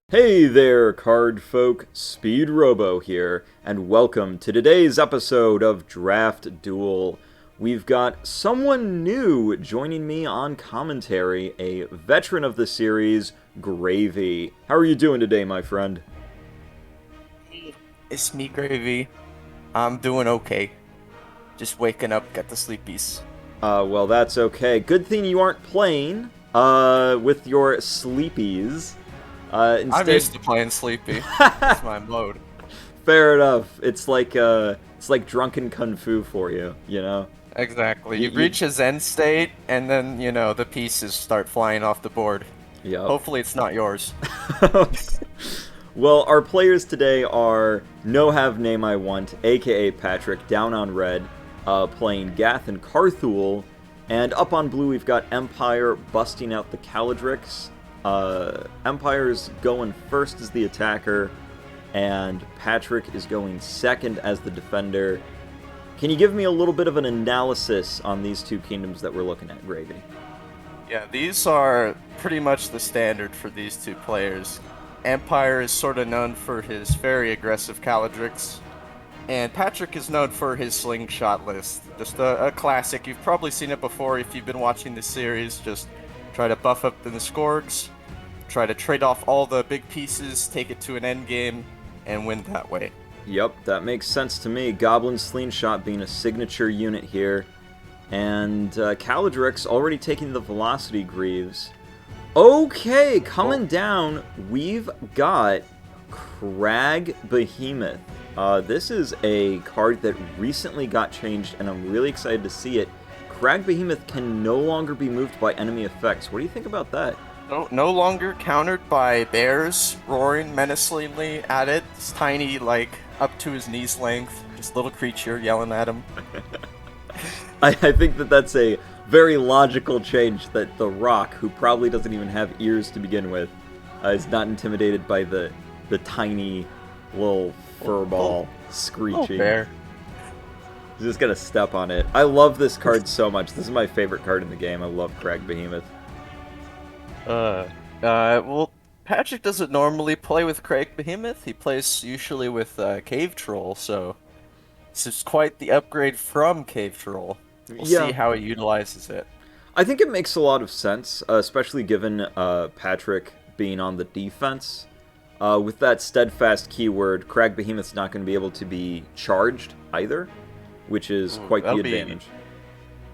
Hey there, card folk, Speed Robo here, and welcome to today's episode of Draft Duel. We've got someone new joining me on commentary, a veteran of the series, Gravy. How are you doing today, my friend? It's me, Gravy. I'm doing okay. Just waking up, got the sleepies. Well, that's okay. Good thing you aren't playing, with your sleepies. I'm Instead, used to playing sleepy. That's my mode. fair enough. It's like drunken kung fu for you, you know? Exactly. You, You you, reach a zen state, and then, the pieces start flying off the board. yep. Hopefully it's not yours. Well, our players today are No Have Name I Want, aka Patrick, down on red, playing Gath and Carthul, and up on blue we've got Empire busting out the Caladrix. Empire's going first as the attacker, and Patrick is going second as the defender. Can you give me a little bit of an analysis on these two kingdoms that we're looking at, Gravy? Yeah, these are pretty much the standard for these two players. Empire is sort of known for his very aggressive Caladrix, and Patrick is known for his slingshot list. Just a classic. You've probably seen it before if you've been watching the series. Just try to buff up the Skorgs, try to trade off all the big pieces, take it to an end game, and win that way. Yep, that makes sense to me. Goblin Slingshot being a signature unit here. And Caladrix already taking the Velocity Greaves. Okay, coming down, we've got Crag Behemoth. This is a card that recently got changed, and I'm really excited to see it. Crag Behemoth can no longer be moved by enemy effects. What do you think about that? No longer countered by bears roaring menacingly at it. It's tiny, like up to his knees length, just little creature yelling at him. I think that that's a very logical change, that the Rock, who probably doesn't even have ears to begin with, is not intimidated by the tiny little furball screeching. Bear. He's just gonna step on it. I love this card so much. This is my favorite card in the game. I love Crag Behemoth. Well, Patrick doesn't normally play with Craig Behemoth. He plays usually with Cave Troll, so this is quite the upgrade from Cave Troll. We'll Yeah. see how he utilizes it. I think it makes a lot of sense, especially given Patrick being on the defense. With that Steadfast keyword, Crag Behemoth's not going to be able to be charged either, which is quite the that'll advantage.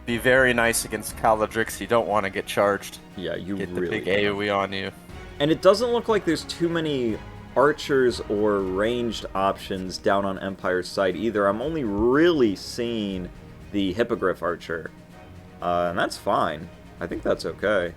Be very nice against Caladrix. You don't want to get charged. Yeah, you Get the really big don't. AoE on you. And it doesn't look like there's too many archers or ranged options down on Empire's side either. I'm only really seeing the Hippogriff Archer. And that's fine. I think that's okay.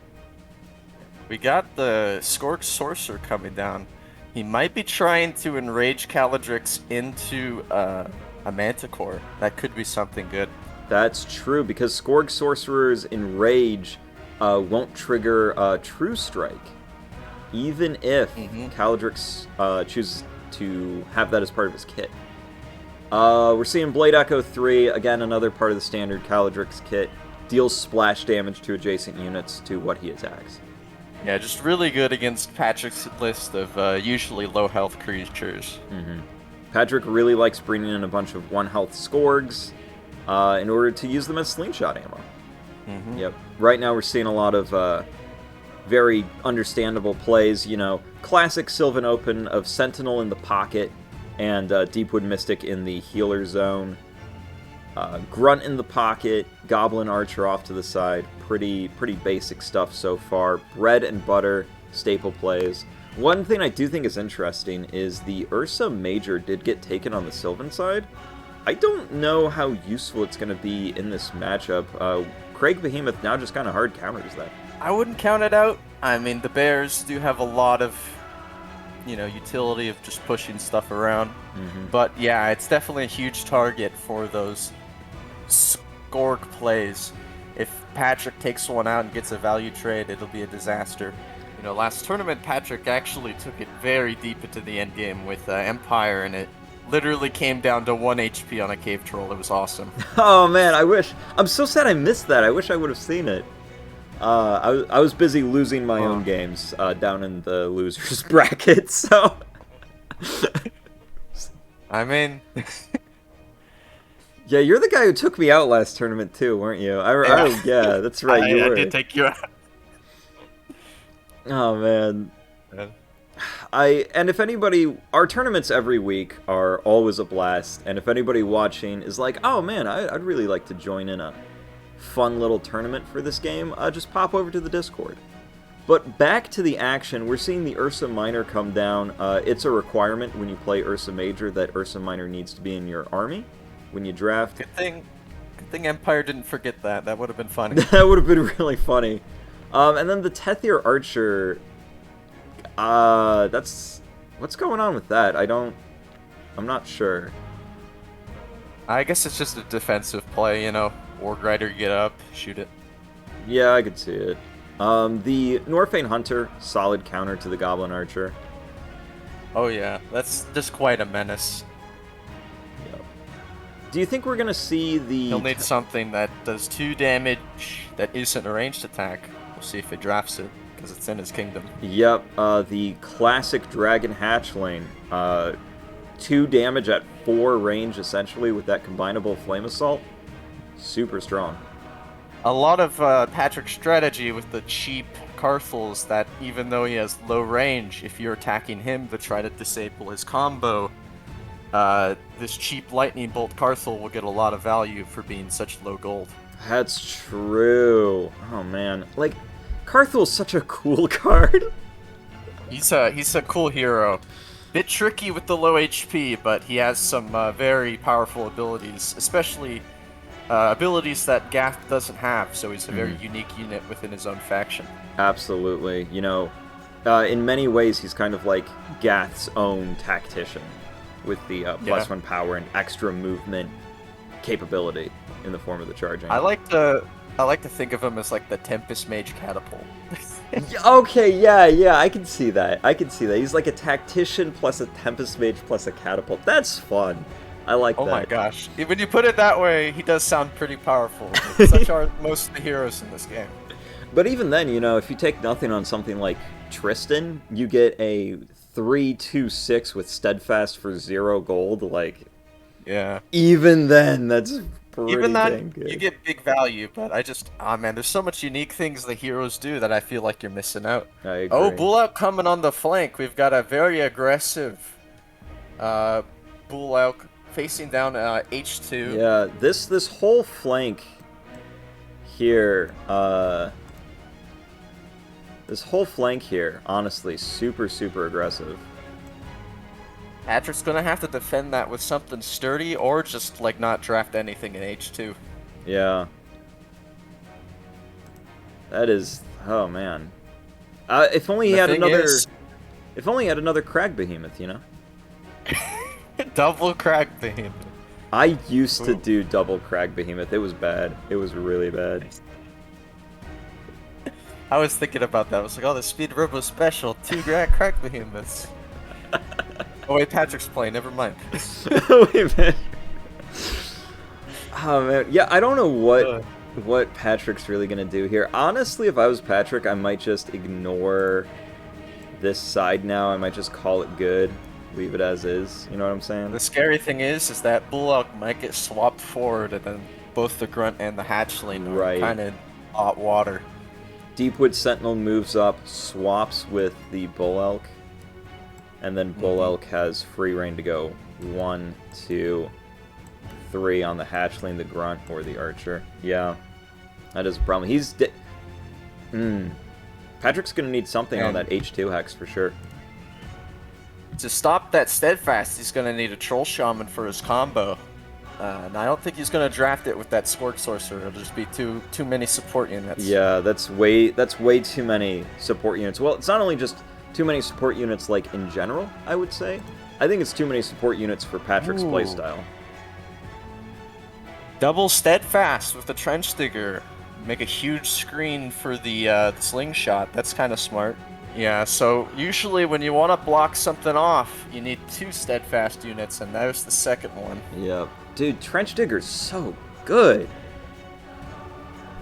We got the Skork Sorcerer coming down. He might be trying to enrage Caladrix into a Manticore. That could be something good. That's true, because Skorg Sorcerer's Enrage won't trigger True Strike, even if Caladrix chooses to have that as part of his kit. We're seeing Blade Echo 3, again another part of the standard Caladrix kit, deals splash damage to adjacent units to what he attacks. Yeah, just really good against Patrick's list of usually low health creatures. Patrick really likes bringing in a bunch of 1 health Skorgs in order to use them as slingshot ammo. Yep. Right now we're seeing a lot of very understandable plays, classic Sylvan Open of Sentinel in the pocket and Deepwood Mystic in the healer zone. Grunt in the pocket, Goblin Archer off to the side. Pretty basic stuff so far. Bread and butter, staple plays. One thing I do think is interesting is the Ursa Major did get taken on the Sylvan side. I don't know how useful it's going to be in this matchup. Craig Behemoth now just kind of hard counters that. I wouldn't count it out. I mean, the Bears do have a lot of, utility of just pushing stuff around. But yeah, it's definitely a huge target for those Skorg plays. If Patrick takes one out and gets a value trade, it'll be a disaster. Last tournament, Patrick actually took it very deep into the end game with Empire, and it literally came down to 1 HP on a Cave Troll. It was awesome. Oh man, I'm so sad I missed that. I wish I would have seen it. I was busy losing my own games down in the losers bracket, so. I mean, yeah, you're the guy who took me out last tournament too, weren't you? Yeah, that's right. You were. I did take you out. Oh man. Yeah. And if anybody, our tournaments every week are always a blast, and if anybody watching is like, oh man, I'd really like to join in a fun little tournament for this game, just pop over to the Discord. But back to the action, we're seeing the Ursa Minor come down. It's a requirement when you play Ursa Major that Ursa Minor needs to be in your army when you draft. Good thing Empire didn't forget that. That would have been funny. That would have been really funny. And then the Tethir Archer, that's... What's going on with that? I'm not sure. I guess it's just a defensive play, you know. Org Rider, get up, shoot it. Yeah, I could see it. The Norfane Hunter, solid counter to the Goblin Archer. Oh yeah, that's just quite a menace. Yep. Do you think we're gonna see the... He'll need something that does 2 damage that isn't a ranged attack. We'll see if it drafts it, because it's in his kingdom. Yep, the classic Dragon Hatchling. 2 damage at 4 range, essentially, with that combinable Flame Assault. Super strong. A lot of Patrick's strategy with the cheap Carthels that even though he has low range, if you're attacking him to try to disable his combo, this cheap Lightning Bolt Carthel will get a lot of value for being such low gold. That's true. Oh man, like, Carthel's such a cool card. He's a cool hero. Bit tricky with the low HP, but he has some very powerful abilities, especially abilities that Gath doesn't have, so he's a very unique unit within his own faction. Absolutely. You know, in many ways, he's kind of like Gath's own tactician, with the +1 power and extra movement capability in the form of the charging. I like to think of him as like the Tempest Mage Catapult. Okay, yeah, I can see that. He's like a tactician plus a Tempest Mage plus a catapult. That's fun. I like that. Oh my gosh. When you put it that way, he does sound pretty powerful. Such are most of the heroes in this game. But even then, you know, if you take nothing on something like Tristan, you get a 3/2/6 with Steadfast for 0 gold. Like, yeah. Even then, that's pretty even that, dang good. You get big value, but man, there's so much unique things the heroes do that I feel like you're missing out. I agree. Oh, Bull coming on the flank. We've got a very aggressive Bull facing down H2. Yeah, this whole flank here, honestly, super aggressive. Patrick's gonna have to defend that with something sturdy, or just like not draft anything in H2. Yeah. That is, oh man. If only he had another. If only he had another Crag Behemoth, you know. Double Crag Behemoth. I used to do double Crag Behemoth. It was bad. It was really bad. I was thinking about that. I was like, oh, the Speed Robo Special, 2 Crag Behemoths. Oh wait, Patrick's playing. Never mind. Wait, man. Oh man, yeah. I don't know what Patrick's really gonna do here. Honestly, if I was Patrick, I might just ignore this side now. I might just call it good, leave it as is. You know what I'm saying? The scary thing is that Bullock might get swapped forward, and then both the Grunt and the Hatchling are kind of hot water. Deepwood Sentinel moves up, swaps with the Bull Elk. And then Bull Elk has free reign to go 1, 2, 3 on the Hatchling, the Grunt, or the Archer. Yeah, that is a problem. He's Patrick's gonna need something on that H2 hex for sure. To stop that Steadfast, he's gonna need a Troll Shaman for his combo. And I don't think he's gonna draft it with that Scorch Sorcerer. It'll just be too many support units. Yeah, that's way too many support units. Well, it's not only just too many support units, like, in general, I would say. I think it's too many support units for Patrick's playstyle. Double Steadfast with the Trench Digger. Make a huge screen for the Slingshot. That's kind of smart. Yeah, so usually when you want to block something off, you need 2 Steadfast units, and that was the second one. Yep. Dude, Trench Digger's so good.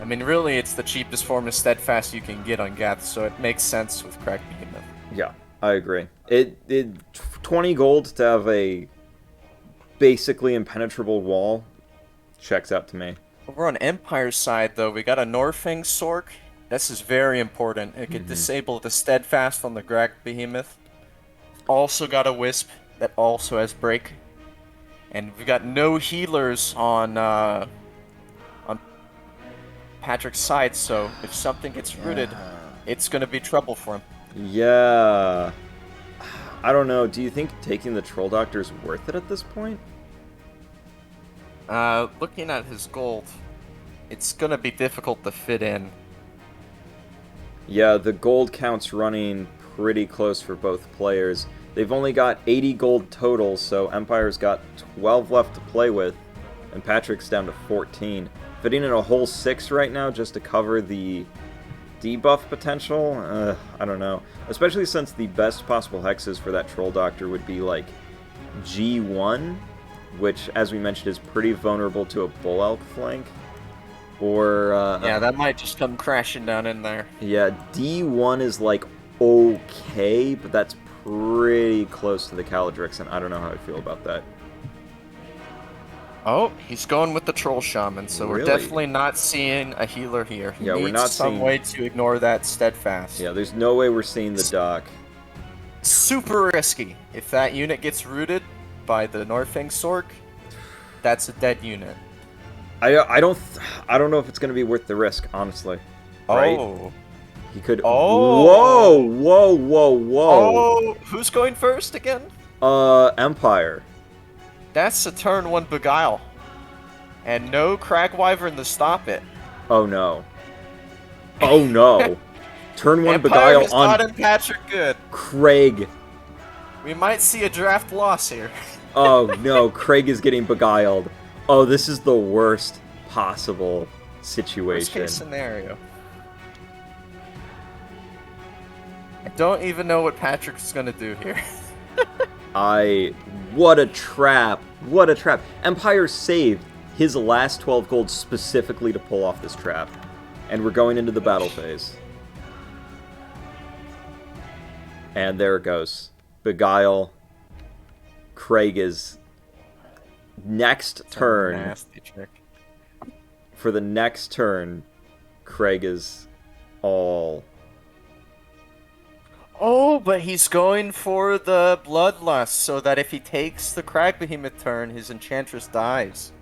I mean, really, it's the cheapest form of Steadfast you can get on Gath, so it makes sense with Crack Behemoth. Yeah, I agree. It 20 gold to have a basically impenetrable wall checks out to me. Over on Empire's side, though, we got a Norfang Sork. This is very important. It can disable the Steadfast on the Crack Behemoth. Also got a Wisp that also has Break. And we got no healers on Patrick's side, so if something gets rooted, it's going to be trouble for him. Yeah. I don't know. Do you think taking the Troll Doctor is worth it at this point? Looking at his gold, it's going to be difficult to fit in. Yeah, the gold count's running pretty close for both players. They've only got 80 gold total, so Empire's got 12 left to play with, and Patrick's down to 14. Fitting in a whole 6 right now just to cover the debuff potential? I don't know. Especially since the best possible hexes for that Troll Doctor would be like G1, which, as we mentioned, is pretty vulnerable to a Bull Elk flank. Or, yeah, that might just come crashing down in there. Yeah, D1 is like okay, but that's pretty close to the Caladrix, and I don't know how I feel about that. Oh, he's going with the Troll Shaman, so Really? we're definitely not seeing a healer here. He Yeah, we're needs not some seeing- way to ignore that Steadfast. Yeah, there's no way we're seeing the dock. Super risky. If that unit gets rooted by the Norfang Sork, that's a dead unit. I don't know if it's going to be worth the risk, honestly. Right? Oh. He could. Oh. Whoa. Oh, who's going first again? Empire. That's a turn 1 Beguile. And no Crag Wyvern to stop it. Oh no. Oh no. Turn 1 Empire Beguile has on gotten Patrick good. Craig. We might see a draft loss here. Oh no, Craig is getting beguiled. Oh, this is the worst possible situation. Worst case scenario. I don't even know what Patrick's gonna do here. What a trap. What a trap. Empire saved his last 12 gold specifically to pull off this trap. And we're going into the battle phase. And there it goes. Beguile. Craig is next turn. Nasty trick. For the next turn, Craig is all... Oh, but he's going for the Bloodlust, so that if he takes the Crag Behemoth turn, his Enchantress dies.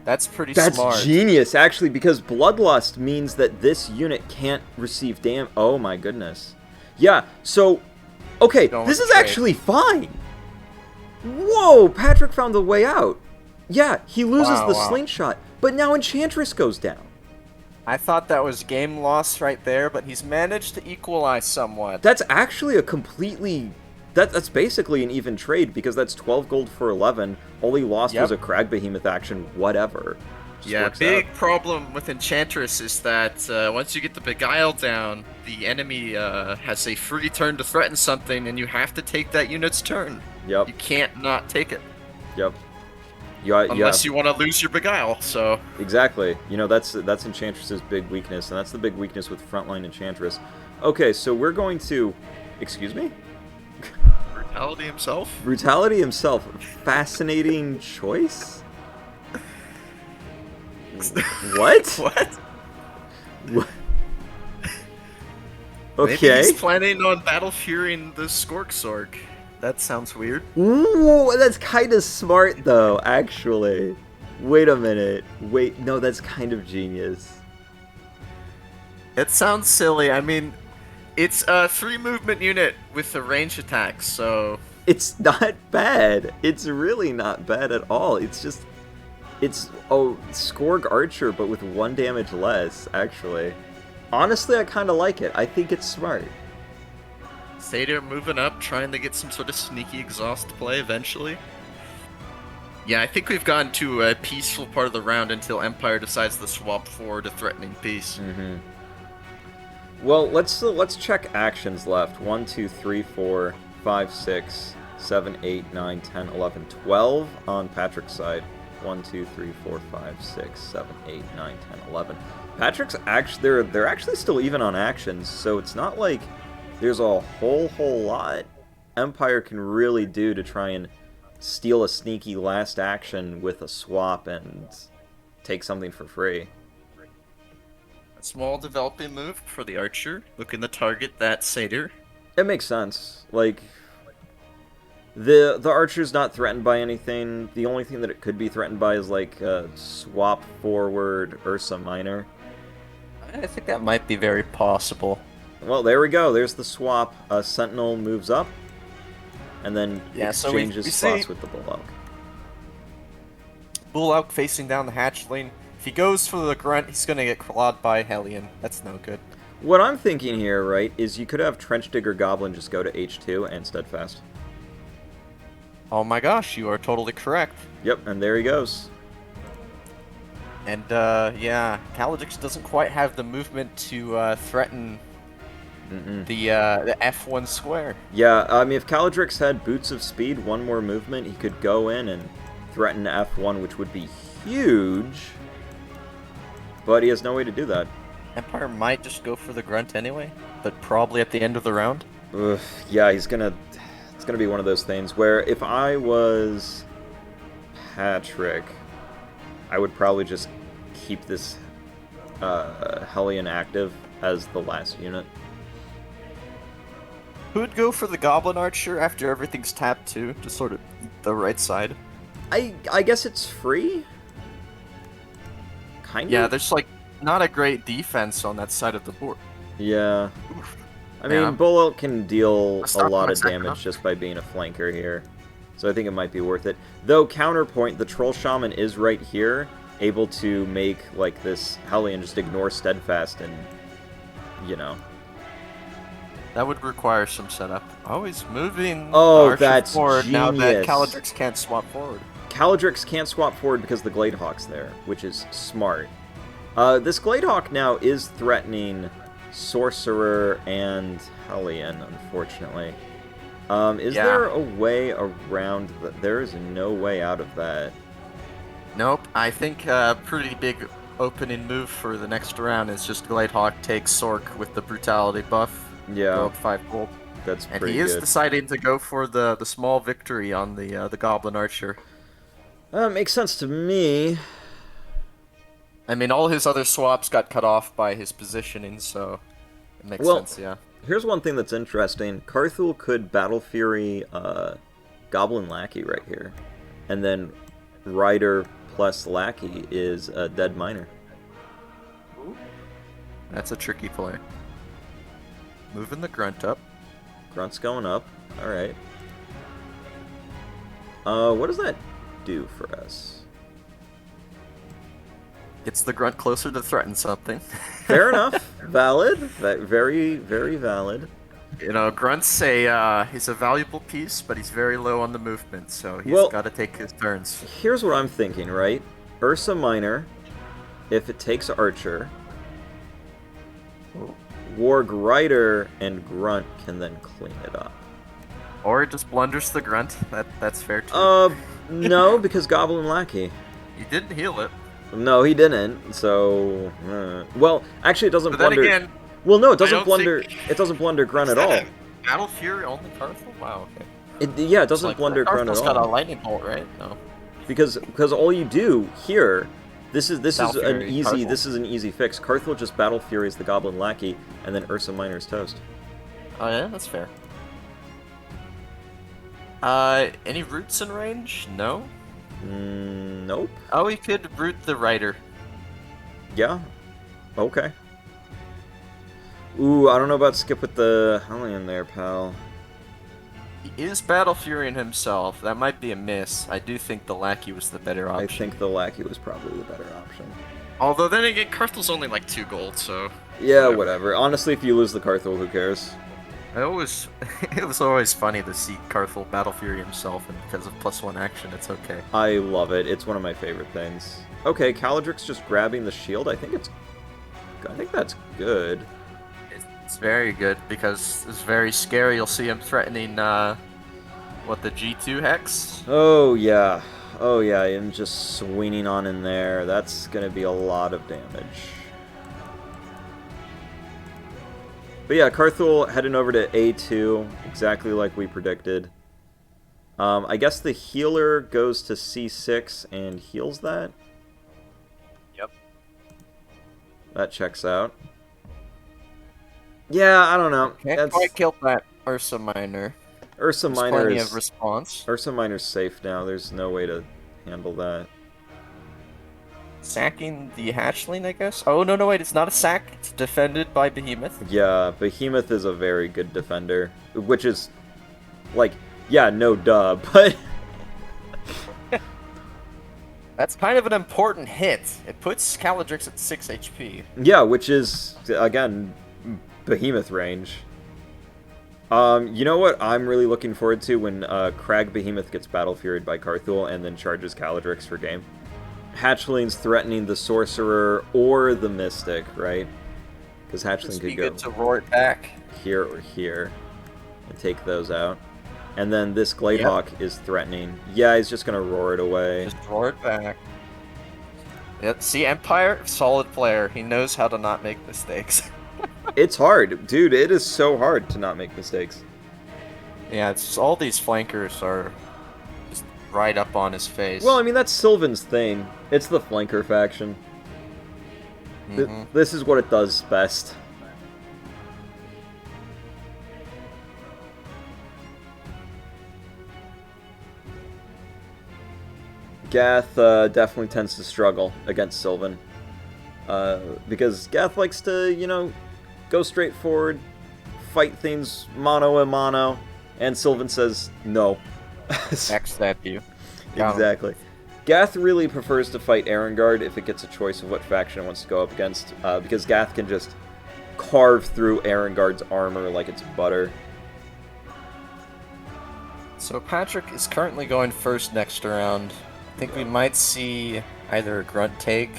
That's pretty smart. That's genius, actually, because Bloodlust means that this unit can't receive damage. Oh my goodness. Yeah, so... Okay, this is actually fine. Whoa, Patrick found the way out. Yeah, he loses the slingshot, but now Enchantress goes down. I thought that was game loss right there, but he's managed to equalize somewhat. That's actually a completely... That's basically an even trade, because that's 12 gold for 11. All he lost was a Crag Behemoth action, whatever. Yeah, big problem with Enchantress is that once you get the Beguile down, the enemy has a free turn to threaten something, and you have to take that unit's turn. Yep. You can't not take it. Yep. Unless you want to lose your Beguile, so... Exactly. You know, that's Enchantress's big weakness, and that's the big weakness with frontline Enchantress. Okay, so we're going to... Excuse me? Brutality himself? Brutality himself. Fascinating choice? What? What? Okay. Maybe he's planning on Battle Furying the Sork. That sounds weird. Ooh, that's kind of smart, though, actually. Wait a minute. Wait, no, that's kind of genius. It sounds silly. I mean, it's a 3 movement unit with a range attack, so... It's not bad. It's really not bad at all. It's just... It's Skorg Archer, but with 1 damage less, actually. Honestly, I kind of like it. I think it's smart. Satyr moving up, trying to get some sort of sneaky exhaust play eventually. Yeah, I think we've gotten to a peaceful part of the round until Empire decides to swap forward to threatening peace. Mm-hmm. Well, let's check actions left. 1, 2, 3, 4, 5, 6, 7, 8, 9, 10, 11, 12 on Patrick's side. 1, 2, 3, 4, 5, 6, 7, 8, 9, 10, 11. Patrick's actually they're actually still even on actions, so it's not like there's a whole lot Empire can really do to try and steal a sneaky last action with a swap and take something for free. A small developing move for the archer, looking to target that satyr. It makes sense. Like, the archer's not threatened by anything. The only thing that it could be threatened by is like a swap forward Ursa Minor. I think that might be very possible. Well, there we go. There's the swap. Sentinel moves up, and then exchanges spots with the Bull Elk. Bull Elk facing down the hatchling. If he goes for the grunt, he's going to get clawed by Hellion. That's no good. What I'm thinking here, right, is you could have Trench Digger Goblin just go to H2 and Steadfast. Oh my gosh, you are totally correct. Yep, and there he goes. And, yeah, Caladrix doesn't quite have the movement to threaten the F1 square. Yeah, I mean, if Caladrix had Boots of Speed, one more movement, he could go in and threaten F1, which would be huge. But he has no way to do that. Empire might just go for the grunt anyway, but probably at the end of the round. Ugh, yeah, it's gonna be one of those things where if I was Patrick, I would probably just keep this Hellion active as the last unit. Who would go for the Goblin Archer after everything's tapped too, to sort of the right side? I guess it's free? Kind of? Yeah, there's like not a great defense on that side of the board. Yeah. Oof. I mean, Bull Elk can deal a lot of damage up. just by being a flanker here. So I think it might be worth it. Though, counterpoint, the Troll Shaman is right here, able to make, like, this Hellion just ignore Steadfast and, you know. That would require some setup. Oh, he's moving that's forward genius. now that Caladrix can't swap forward. Caladrix can't swap forward because the Gladehawk's there, which is smart. This Gladehawk now is threatening Sorcerer and Hellion, unfortunately. Is there a way around that? There is no way out of that. Nope. I think a pretty big opening move for the next round is just Gladehawk takes Sork with the Brutality buff. Yeah. Go up 5 gold. That's pretty good. And he is deciding to go for the small victory on the Goblin Archer. Makes sense to me. I mean, all his other swaps got cut off by his positioning, so it makes sense, yeah. Here's one thing that's interesting. Carthul could Battle Fury Goblin Lackey right here. And then Rider plus Lackey is a Dead Miner. That's a tricky play. Moving the Grunt up. Grunt's going up. Alright. What does that do for us? Gets the Grunt closer to threaten something. Fair enough. Valid. Very, very valid. You know, Grunt's he's a valuable piece, but he's very low on the movement, so he's got to take his turns. Here's what I'm thinking, right? Ursa Minor, if it takes Archer, Warg Rider and Grunt can then clean it up. Or it just blunders the Grunt. That's fair too. No, because Goblin Lackey. He didn't heal it. No, he didn't. So, well, actually, it doesn't blunder. Then again, well, no, it doesn't blunder. It doesn't blunder Grunt at all. Battle Fury only Carthul? Wow. Okay. It doesn't blunder Grunt at all. Carthul's got a lightning bolt, right? No. Because all you do here, this is Fury, an easy Carthul. this is an easy fix. Carthul just Battle Furies the Goblin Lackey, and then Ursa Minor's toast. Oh yeah, that's fair. Any roots in range? No. Nope. Oh, he could root the Rider. Yeah. Okay. Ooh, I don't know about skip with the Hellion there, pal. He is Battle Furying himself. That might be a miss. I do think the Lackey was the better option. I think the Lackey was probably the better option. Although then again, Carthul's only like 2 gold, so... Yeah, whatever. Honestly, if you lose the Carthul, who cares? It was always funny to see Carthul Battle Fury himself, and because of +1 action, it's okay. I love it. It's one of my favorite things. Okay, Caladrix just grabbing the shield. I think that's good. It's very good, because it's very scary. You'll see him threatening, the G2 Hex? Oh, yeah. Oh yeah, and just swinging on in there. That's gonna be a lot of damage. But yeah, Carthul heading over to A2, exactly like we predicted. I guess the healer goes to C6 and heals that. Yep. That checks out. Yeah, I don't know. Can't quite kill that Ursa Minor. Ursa There's Minor plenty is of response. Ursa Minor's safe now. There's no way to handle that. Sacking the hatchling, I guess? Oh, no, wait, it's not a sack. It's defended by Behemoth. Yeah, Behemoth is a very good defender. Which is, like, yeah, no duh, but... That's kind of an important hit. It puts Caladrix at 6 HP. Yeah, which is, again, Behemoth range. You know what I'm really looking forward to when Crag Behemoth gets Battle Furied by Carthul and then charges Caladrix for game? Hatchling's threatening the Sorcerer or the Mystic, right? Because Hatchling could go good to roar it back here or here and take those out. And then this Gladehawk is threatening. Yeah, he's just going to roar it away. Just roar it back. Yep, see, Empire, solid player. He knows how to not make mistakes. It's hard. Dude, it is so hard to not make mistakes. Yeah, it's all these flankers are just right up on his face. Well, I mean, that's Sylvan's thing. It's the flanker faction. This is what it does best. Gath definitely tends to struggle against Sylvan. Because Gath likes to, you know, go straight forward, fight things mano-a-mano, and Sylvan says no. Backstab you. Exactly. Gath really prefers to fight Erengard if it gets a choice of what faction it wants to go up against, because Gath can just carve through Erengard's armor like it's butter. So Patrick is currently going first next round. I think we might see either a Grunt take.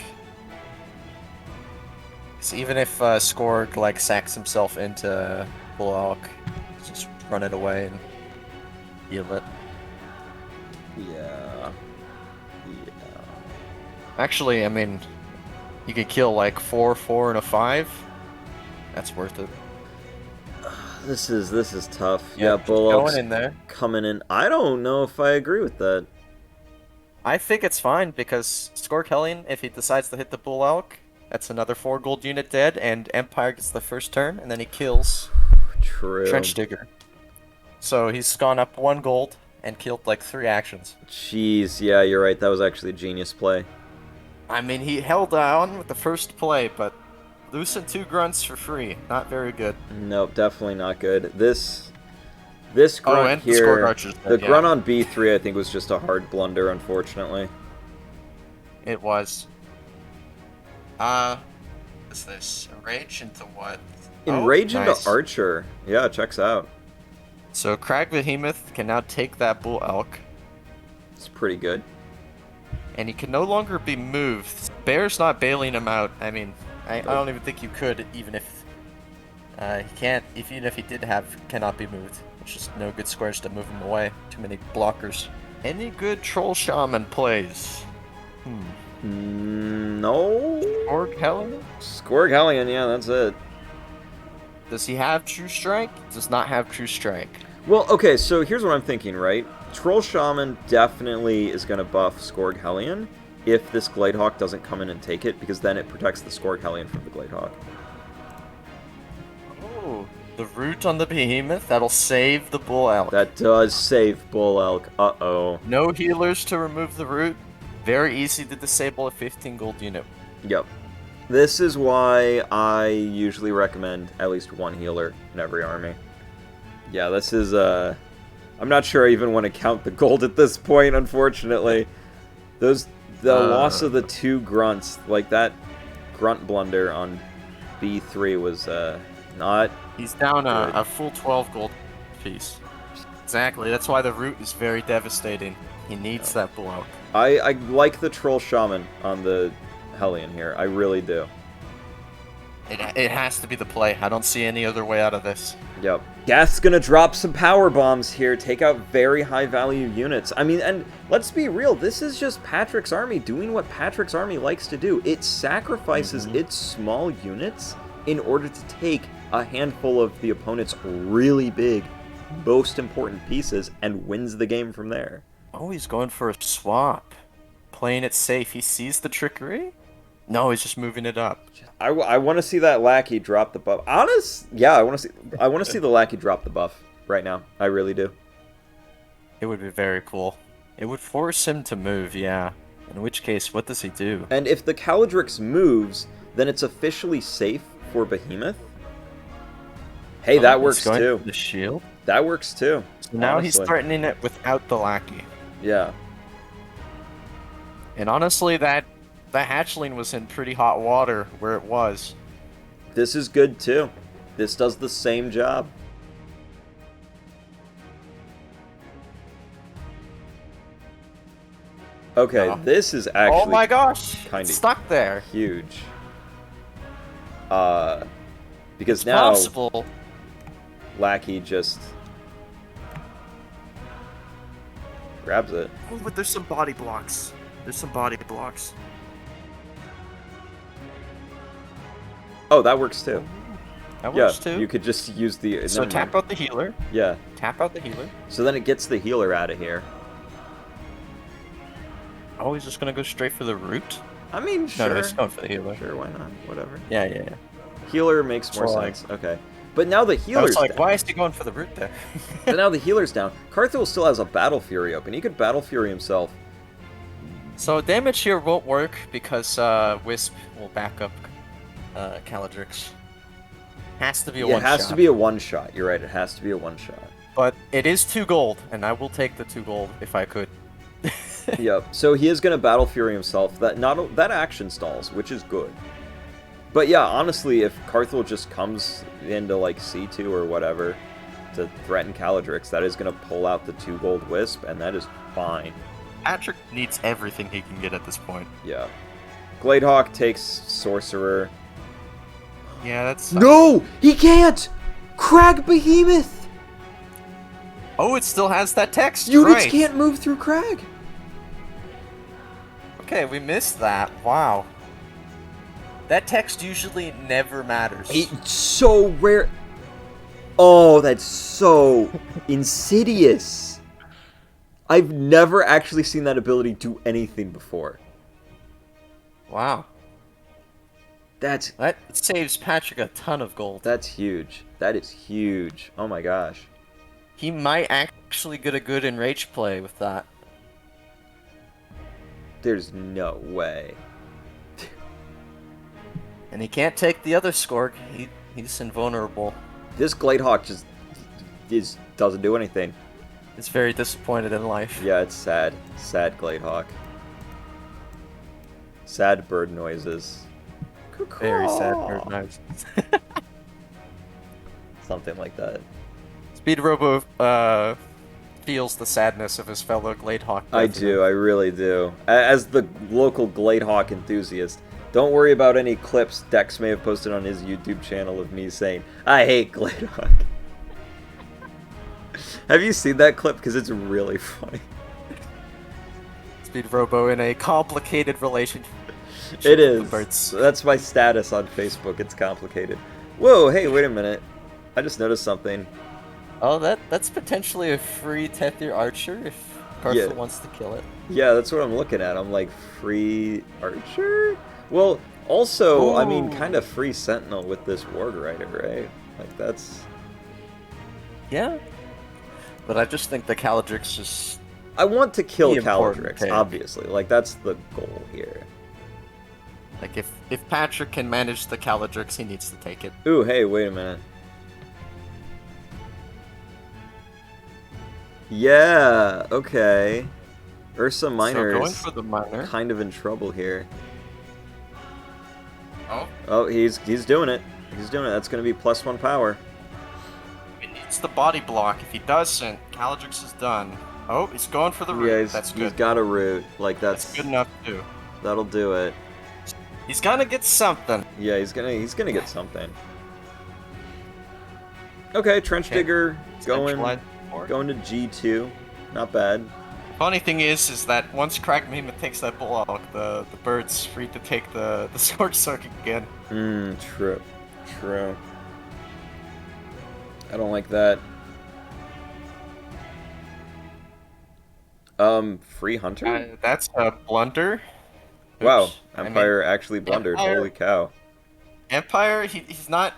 So even if Skorg like sacks himself into Bull Elk, just run it away and heal it. Yeah. Actually, I mean, you could kill like 4, 4, and a 5. That's worth it. This is tough. Yeah, Bull Elk's going in there. coming in. I don't know if I agree with that. I think it's fine because Skorg Hellion, if he decides to hit the Bull Elk, that's another 4 gold unit dead, and Empire gets the first turn, and then he kills True. Trench Digger. So he's gone up 1 gold and killed like 3 actions. Jeez, yeah, you're right. That was actually a genius play. I mean, he held down with the first play, but loosened 2 grunts for free. Not very good. Nope, definitely not good. This grunt and here, the Skorg Archer's dead, the grunt on B3, I think was just a hard blunder, unfortunately. It was. What's this? Enrage into what? Enrage nice. into Archer. Yeah, checks out. So Crag Behemoth can now take that Bull Elk, It's pretty good. and he can no longer be moved. Bear's not bailing him out. I mean, I don't even think you could, even if he can't. Even if he did cannot be moved. It's just no good squares to move him away. Too many blockers. Any good Troll Shaman plays? No. Skorg Hellion? Skorg Hellion, yeah, that's it. Does he have True Strike? Does not have True Strike. Well, okay, so here's what I'm thinking, right? Troll Shaman definitely is going to buff Skorg Hellion if this Gladehawk doesn't come in and take it, because then it protects the Skorg Hellion from the Gladehawk. Oh, the root on the Behemoth, that'll save the Bull Elk. That does save Bull Elk. Uh-oh. No healers to remove the root. Very easy to disable a 15 gold unit. Yep. This is why I usually recommend at least 1 healer in every army. Yeah, this is, I'm not sure I even want to count the gold at this point, unfortunately. The loss of the 2 grunts, like that grunt blunder on B3 was, not... He's down a full 12 gold piece. Exactly, that's why the root is very devastating. He needs that Bull Elk. I like the Troll Shaman on the Hellion here. I really do. It has to be the play. I don't see any other way out of this. Yep. Gath's gonna drop some power bombs here, take out very high value units. I mean, and let's be real, this is just Patrick's army doing what Patrick's army likes to do. It sacrifices its small units in order to take a handful of the opponent's really big, most important pieces and wins the game from there. Oh, he's going for a swap. Playing it safe. He sees the trickery? No, he's just moving it up. I want to see that lackey drop the buff. Yeah, I want to see the lackey drop the buff right now. I really do. It would be very cool. It would force him to move, yeah. In which case, what does he do? And if the Caladrix moves, then it's officially safe for Behemoth. Hey, that works too. The shield? That works too. So now he's threatening it without the lackey. Yeah. And honestly, the hatchling was in pretty hot water where it was. This is good too. This does the same job. Okay, this is actually oh my gosh, kind of stuck there. Huge. Because it's now possible. Lackey just grabs it. Oh, but there's some body blocks. Oh, that works too. That works too. You could just use the. So tap out the healer. Yeah. Tap out the healer. So then it gets the healer out of here. Oh, he's just gonna go straight for the root? I mean, sure. No, he's going for the healer. Sure, why not? Whatever. Yeah. Healer makes more sense. Okay. But now the healer's down. down. Why is he going for the root there? But now the healer's down. Carthul still has a Battle Fury open. He could Battle Fury himself. So damage here won't work because Wisp will back up Caladrix. Has to be a one-shot. It has to be a one-shot. You're right, it has to be a one-shot. But it is 2 gold, and I will take the 2 gold if I could. Yep, so he is going to Battle Fury himself. That action stalls, which is good. But yeah, honestly, if Carthul just comes into like C2 or whatever to threaten Caladrix, that is going to pull out the 2 gold Wisp, and that is fine. Patrick needs everything he can get at this point. Yeah. Gladehawk takes Sorcerer. Yeah, that's... No! He can't! Crag Behemoth! Oh, it still has that text. Units can't move through Crag. Okay, we missed that. Wow. That text usually never matters. It's so rare. Oh, that's so insidious. I've never actually seen that ability do anything before. Wow. That saves Patrick a ton of gold. That's huge. That is huge. Oh my gosh. He might actually get a good enrage play with that. There's no way. And he can't take the other Skorg. He's invulnerable. This Gladehawk just doesn't do anything. It's very disappointed in life. Yeah, it's sad. Sad Gladehawk. Sad bird noises. Very sad bird noises. Something like that. Speed Robo feels the sadness of his fellow Gladehawk. I do, I really do. As the local Gladehawk enthusiast, don't worry about any clips Dex may have posted on his YouTube channel of me saying, I hate Gladehawk. Have you seen that clip? Because it's really funny. Speed Robo in a complicated relationship. It is. That's my status on Facebook. It's complicated. Whoa, hey, wait a minute. I just noticed something. Oh, that's potentially a free Tethir Archer if Carthul wants to kill it. Yeah, that's what I'm looking at. I'm like, free Archer? Well, also, I mean, kind of free Sentinel with this Ward Rider, right? Like, that's... Yeah. But I just think the Caladrix is... I want to kill Caladrix, obviously. Like, that's the goal here. Like, if Patrick can manage the Caladrix, he needs to take it. Ooh, hey, wait a minute. Yeah, okay. Ursa Minor is kind of in trouble here. Oh? Oh, he's doing it. He's doing it. That's going to be +1 power. He needs the body block. If he doesn't, Caladrix is done. Oh, he's going for the root. Yeah, that's good. He's got a root. Like, that's good enough, too. That'll do it. He's gonna get something. Yeah, he's gonna get something. Okay, Trench Digger going to G2. Not bad. Funny thing is that once Crack Behemoth takes that Bullock, the bird's free to take the Scorch Circuit again. True. I don't like that. Free Hunter? That's a blunder. Oops. Wow, Empire actually blundered. Empire, Holy cow. Empire, he's not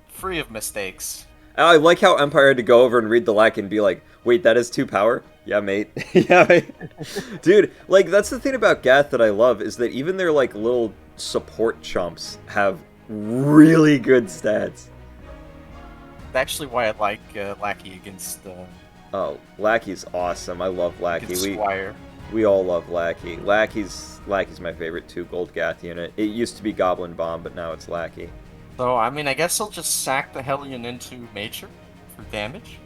free of mistakes. I like how Empire had to go over and read the lack and be like, wait, that is 2 power? Yeah, mate. Yeah, mate. Dude, like, that's the thing about Gath that I love, is that even their, like, little support chumps have really good stats. That's actually why I like Lackey against... Oh, Lackey's awesome. I love Lackey. Squire. We all love Lackey. Lackey's my favorite 2 gold Gath unit. It used to be Goblin Bomb, but now it's Lackey. So, I mean, I guess I'll just sack the Hellion into Major for damage?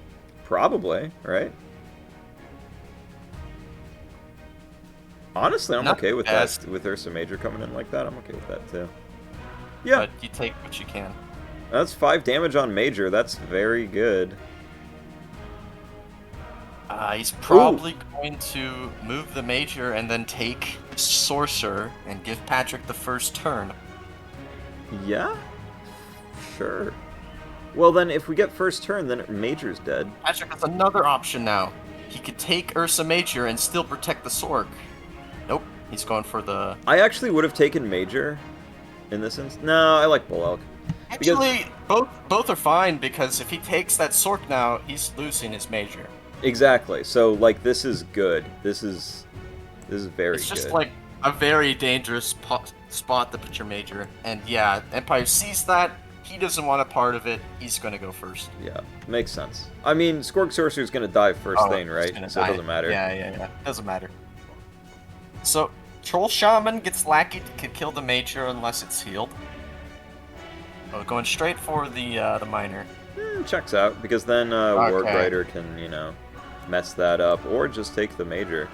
Probably, right? Honestly, I'm okay with that. With Ursa Major coming in like that, I'm okay with that too. Yeah. But you take what you can. That's 5 damage on Major. That's very good. He's probably going to move the Major and then take Sorcerer and give Patrick the first turn. Yeah? Sure. Well, then, if we get first turn, then Major's dead. Patrick has another option now. He could take Ursa Major and still protect the Sork. Nope, he's going for the... I actually would have taken Major in this instance. No, I like Bull Elk. Actually, both are fine, because if he takes that Sork now, he's losing his Major. Exactly. So, like, this is good. This is very good. It's just, like, a very dangerous spot to put your Major. And, yeah, Empire sees that. He doesn't want a part of it. He's going to go first. Yeah, makes sense. I mean, Skorg Sorcerer's going to die first thing, right? So it doesn't matter. Yeah. Doesn't matter. So, Troll Shaman gets Lackey to kill the Major unless it's healed. Oh, going straight for the Miner. Checks out, because then Warg Rider can, you know, mess that up, or just take the Major.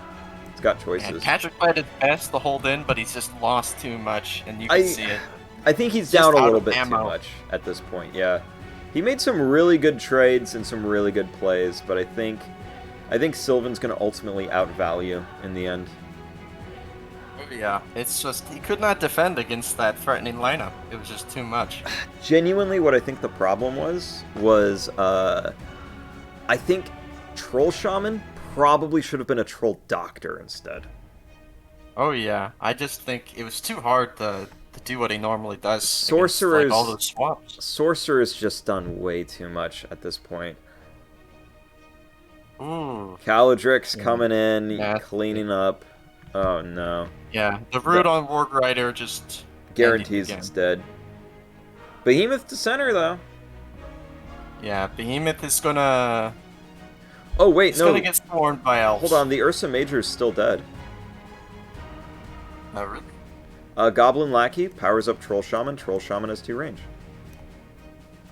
It's got choices. And Patrick tried his best to hold in, but he's just lost too much, and you can see it. I think he's down a little bit too much at this point, yeah. He made some really good trades and some really good plays, but I think Sylvan's going to ultimately outvalue in the end. Yeah, it's just, he could not defend against that threatening lineup. It was just too much. Genuinely, what I think the problem was I think Troll Shaman probably should have been a Troll Doctor instead. Oh yeah, I just think it was too hard to do what he normally does. Sorcerer's like, all those swaps. Sorcerer's just done way too much at this point. Ooh. Caladric's coming in, cleaning up. Oh no. Yeah, the root on Warg Rider just guarantees it's dead. Behemoth to center though. Yeah, Behemoth is gonna... Oh wait, no. He's gonna get swarmed by elves. Hold on, the Ursa Major is still dead. Oh, really? Goblin Lackey powers up Troll Shaman. Troll Shaman has 2 range.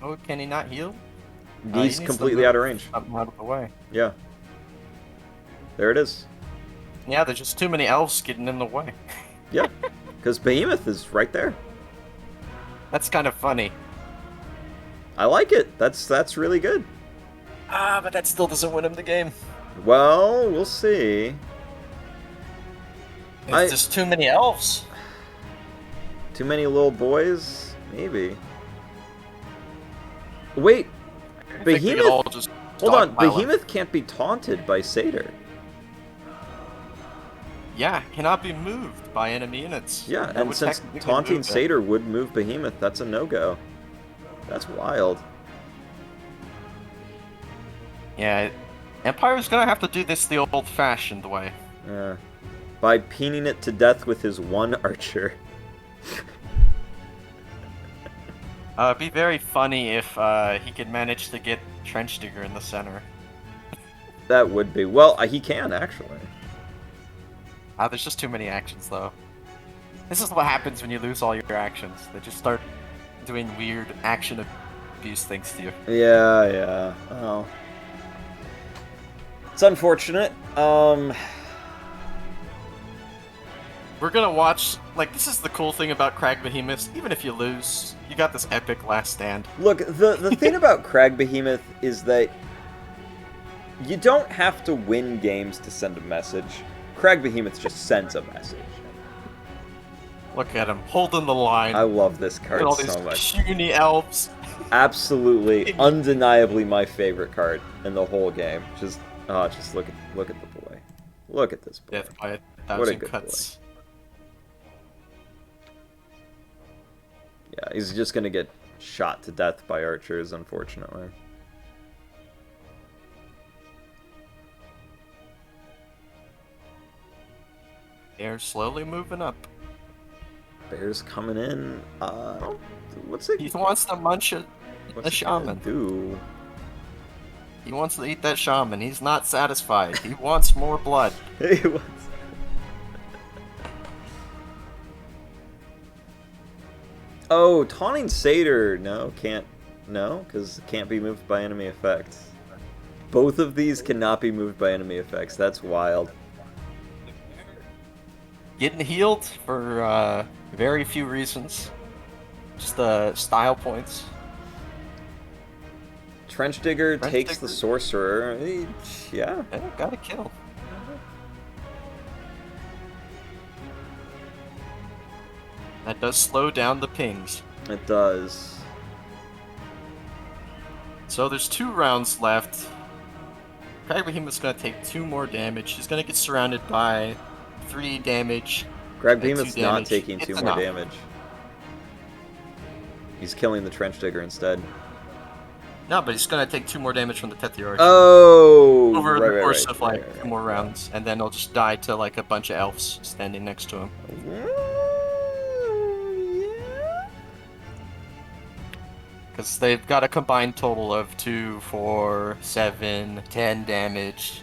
Oh, can he not heal? He's completely out of range. Out of the way. Yeah. There it is. Yeah, there's just too many elves getting in the way. Yeah, because Behemoth is right there. That's kind of funny. I like it. That's really good. But that still doesn't win him the game. Well, we'll see. It's just too many elves. Too many little boys? Maybe. Wait. Behemoth? Hold on. Behemoth can't be taunted by Satyr. Yeah, cannot be moved by enemy units. Yeah, and since taunting Satyr would move Behemoth, that's a no-go. That's wild. Yeah, Empire's gonna have to do this the old-fashioned way. Yeah. By peening it to death with his 1 archer. It'd be very funny if he could manage to get Trench Digger in the center. That would be. Well, he can, actually. There's just too many actions, though. This is what happens when you lose all your actions. They just start doing weird action abuse things to you. Yeah. Well, it's unfortunate. We're we're gonna watch. Like, this is the cool thing about Crag Behemoths. Even if you lose, you got this epic last stand. Look, the thing about Crag Behemoth is that you don't have to win games to send a message. Crag Behemoth just sends a message. Look at him holding the line. I love this card all so these much. puny elves. Absolutely, undeniably my favorite card in the whole game. Just look at the boy. Look at this boy. Death by a What a 1,000 good cuts. Yeah, he's just gonna get shot to death by archers, unfortunately. They're slowly moving up. Bear's coming in. What's it? He wants to munch a What's it shaman. gonna do? He wants to eat that shaman. He's not satisfied. He wants more blood. He wants. Oh, taunting satyr. No, can't. No, because it can't be moved by enemy effects. Both of these cannot be moved by enemy effects. That's wild. Getting healed for very few reasons. Just style points. Trench Digger takes the sorcerer. Yeah. Yeah, got a kill. That does slow down the pings. It does. So there's 2 rounds left. Crag Behemoth's gonna take 2 more damage. He's gonna get surrounded by 3 damage. Crag and 2 Behemoth's not damage. taking It's 2 more enough. damage. He's killing the Trench Digger instead. No, but he's gonna take 2 more damage from the Tethyor. Oh! Over right, the right, course right, of like right, 2 more rounds, and then he'll just die to like a bunch of elves standing next to him. Yeah. Because they've got a combined total of 2, 4, 7, 10 damage.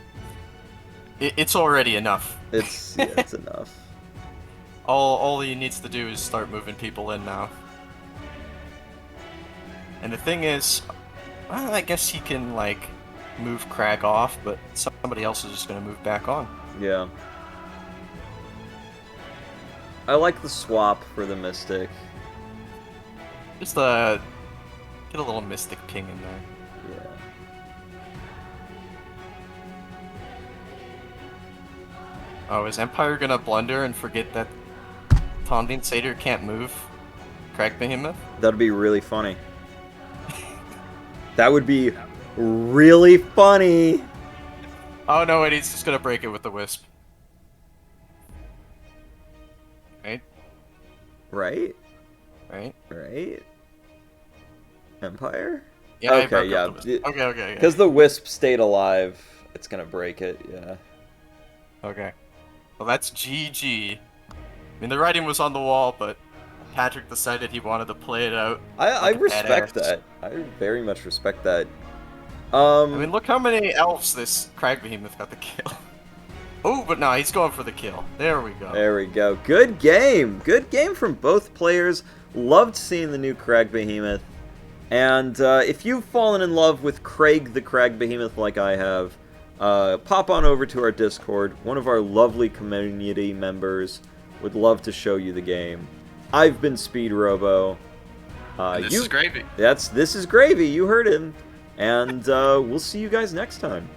It's already enough. It's enough. All he needs to do is start moving people in now. And the thing is, well, I guess he can like move Crag off, but somebody else is just gonna move back on. Yeah. I like the swap for the Mystic. Just get a little Mystic ping in there. Yeah. Oh, is Empire gonna blunder and forget that Taunting Satyr can't move Crag Behemoth? That'd be really funny. That would be really funny. Oh no, wait, he's just gonna break it with the Wisp. Right? Right? Right? Right? Empire? Yeah, I Okay, broke yeah. up the Wisp. Okay. Because the Wisp stayed alive, it's gonna break it, yeah. Okay. Well, that's GG. I mean, the writing was on the wall, but Patrick decided he wanted to play it out. I like a respect badass. that. I very much respect that. I mean, look how many elves this Crag Behemoth got the kill. Oh, but no, he's going for the kill. There we go. There we go. Good game. Good game from both players. Loved seeing the new Crag Behemoth. And if you've fallen in love with Craig the Crag Behemoth like I have, pop on over to our Discord. One of our lovely community members would love to show you the game. I've been Speed Robo. This is gravy. This is Gravy. You heard him. And we'll see you guys next time.